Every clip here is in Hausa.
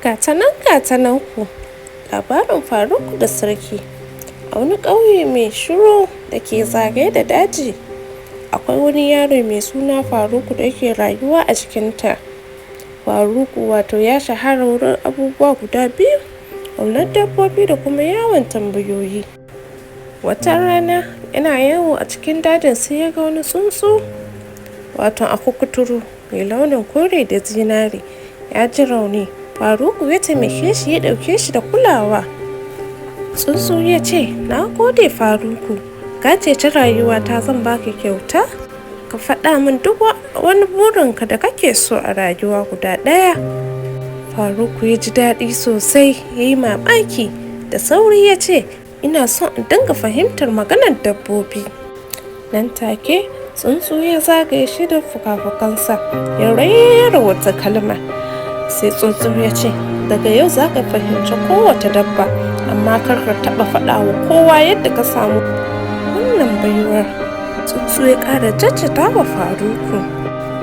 Gata nan ku labarin Faruku da Sarki. A wani ƙauye mai shiru da ke zagaye da daji, akwai wani yaro mai suna Faruku da yake rayuwa a cikinta. Faruku wato ya shahara wurin abubuwa guda biyu, ƙaunar dabbobi da kuma yawon tambayoyi. Wata rana yana yawo a cikin dajin sai ya ga wani tsuntsu wato akukuturu mai launin kore da zinare ya ji rauni. Faruku ya taimake shi ya ɗauke shi da kulawa. Tsuntsu ya ce, "Na gode Faruku, ka ceci rayuwata, zan baka kyauta. Ka faɗa min duk wani burinka da kake so a rayuwa guda ɗaya." Faruku ya ji daɗi sosai, ya yi mamaki. Da sauri ya ce, "Ina son in dinga fahimtar maganar dabbobi." Nan take tsuntsu ya zagaye shi da fuka-fukansa ya rera wata kalma. Sai tsuntsu ya ce, "Daga yau za ka fahimci kowace dabba, amma kar ka taɓa faɗa wa kowa yadda ka samu wannan baiwar." Tsuntsu ya ƙara jajjata wa Faruku.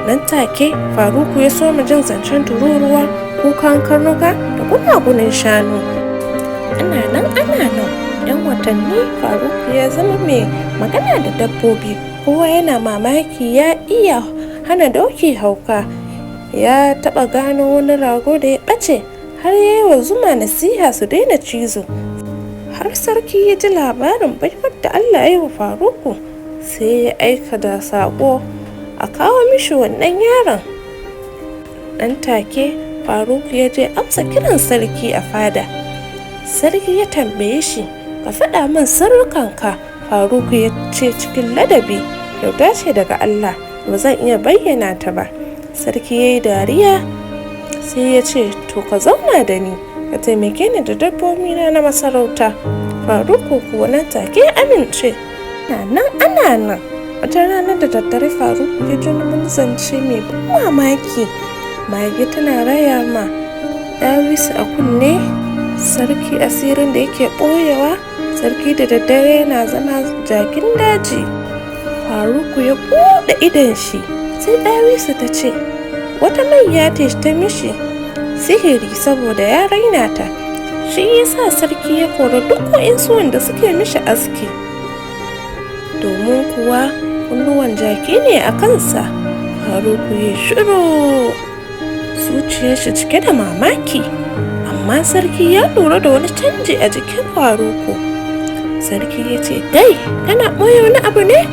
Nan take Faruku ya soma jin zancen tururuwa, kukan karnuka da gunagunin shanu. Ana nan 'yan watanni Faruku ya zama mai magana da dabbobi. Kowa yana mamaki ya iya hana doki hauka. Ya taɓa gano wani rago da ya ɓace, har ya yi wa zuma nasiha su daina cizo. Har sarki ya ji labarin baiwar da Allah ya yi wa Faruku, sai ya aika da saƙo a kawo mishi wannan yaron. Nan take Faruku ya je amsa kiran sarki a fada. Sarki ya tambaye shi, "Ka faɗa min sirrikanka." Faruku ya ce cikin ladabi, "Kyauta ce daga Allah, ba zan iya bayyana ta ba." Sarki ya yi dariya sai ya ce, "To ka zauna da ni, ka taimake ni da dabbobina na masarauta." Faruku kuwa nan take amince. Ana nan wata rana da daddare Faruku ya ji wani zance mai ban mamaki. Mage tana raya ma ɗawisu a kunne sarki asirin da yake ɓoyewa. Sarki da daddare yana zama jakin daji. Faruku ya buɗe idon shi, sai ɗawisu ta ce wata mayya ta mishi sihiri saboda ya raina ta. Shi yasa sarki ya kora duk wa'insu wanda suke mishi aski, domin kuwa kunnuwan jaki ne a kansa. Faruku ya shiru, zuciyar shi cike da mamaki. Amma sarki ya lura da wani canji a jikin Faruku. Sarki ya ce, "Dai, kana ɓoye wani abu ne?"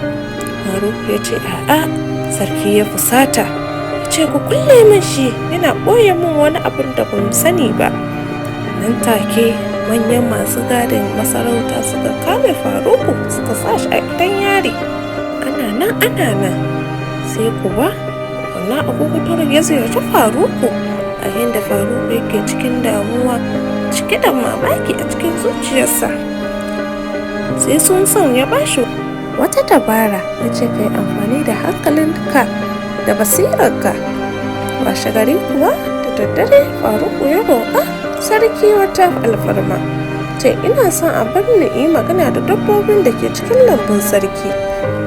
Faruku ya ce, "A'a." Sarki ya fusata, ya ce, "Ku kulle min shi, yana ɓoye min wani abin da ban sani ba." Nan take manyan masu gadin masarauta suka kame Faruku suka sa shi a gidan yari. Ana nan sai kuwa wannan abubuwan ya ziyarci Faruku, a yadda Faruku yake cikin damuwa, cike da mamaki a cikin zuciyarsa. Sai sun son ya bashi wata dabara, ya ce ka yi amfani da hankalinka da basirarka. Washe gari kuwa da daddare Faruku ya roƙa sarki wata alfarma, ce, "Ina son a bar ni yi magana da dabbobin da ke cikin lambun sarki."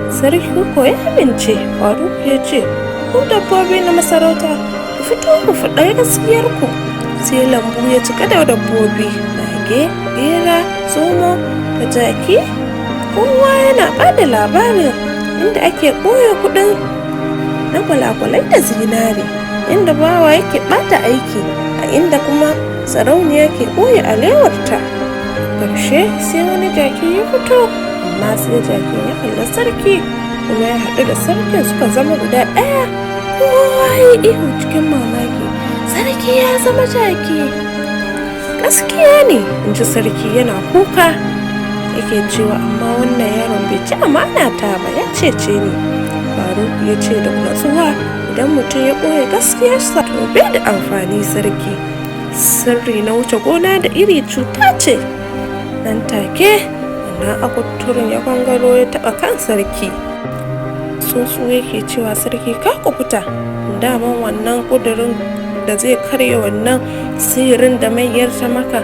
Sarki ko ya amince. Faruku ya ce, "Ku dabbobi na masarauta, ku fito ku faɗa gaskiyarku." Sai lambu ya cika da dabbobi, mage, bera, zomo da jaki. Kowa yana bada labarin inda ake ɓoye kuɗin na gwalagwalai da zinare, inda bawa yake ɓata aiki, a inda kuma sarauniya ke ɓoye alewarta. Ƙarshe sai wani jaki ya fito, amma sai jaki ya kalli sarki kuma ya haɗu da sarkin, suka zama guda ɗaya. Kowa ya yi ihu cikin mamaki, "Sarki ya zama jaki!" "Gaskiya ne," in ji sarki yana kuka, yake cewa, "Amma wannan yaron bai ci amana ta ba, ya cece ni." Faruku ya ce da natsuwa, "Idan mutum ya ɓoye gaskiyarsa to bai da amfani sarki. Sirri na wuce gona da iri cuta ce." Nan take wannan akutturin ya gangaro ya taɓa kan sarki. Tsuntsu yake cewa, "Sarki ka kubuta, daman wannan ƙudurin da zai karya wannan sihirin da mayyar ta maka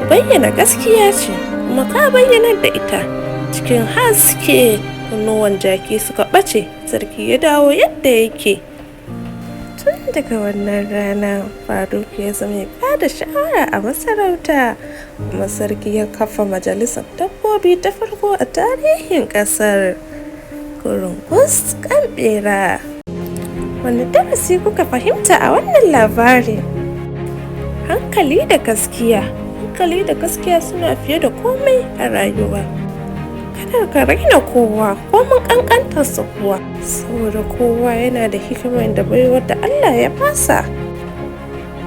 bayyana gaskiya ce, kuma ka bayyanar da ita." Cikin haske kunnuwan jaki suka ɓace, sarki ya dawo yadda yake. To tun daga wannan rana Faruk ya zama mai da shawara a masarauta, kuma sarki ya kafa majalisar dabbobi ta farko a tarihin ƙasar. Kurungus kan ɓera. Wani darasi kuka fahimta a wannan labari? Hankali da gaskiya suna fiye da komai a rayuwa. Kada ka raina kowa ko mun ƙanƙantarsa kuwa, saboda kowa yana da hikimar da baiwar da Allah ya basa.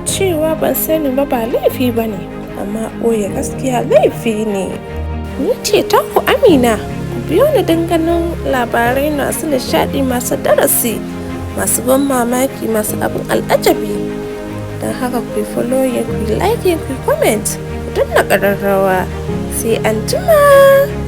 Cewa ban sani ba laifi ba ne, amma ɓoye gaskiya laifi ne. Ni ce taku Amina. Ku biyo ni don ganin labarai masu nishaɗi, masu darasi, masu ban mamaki, masu abin al'ajabi. Don haka ku yi following, ku yi like, ku yi comment, ku danna ƙararrawa. Sai anjima.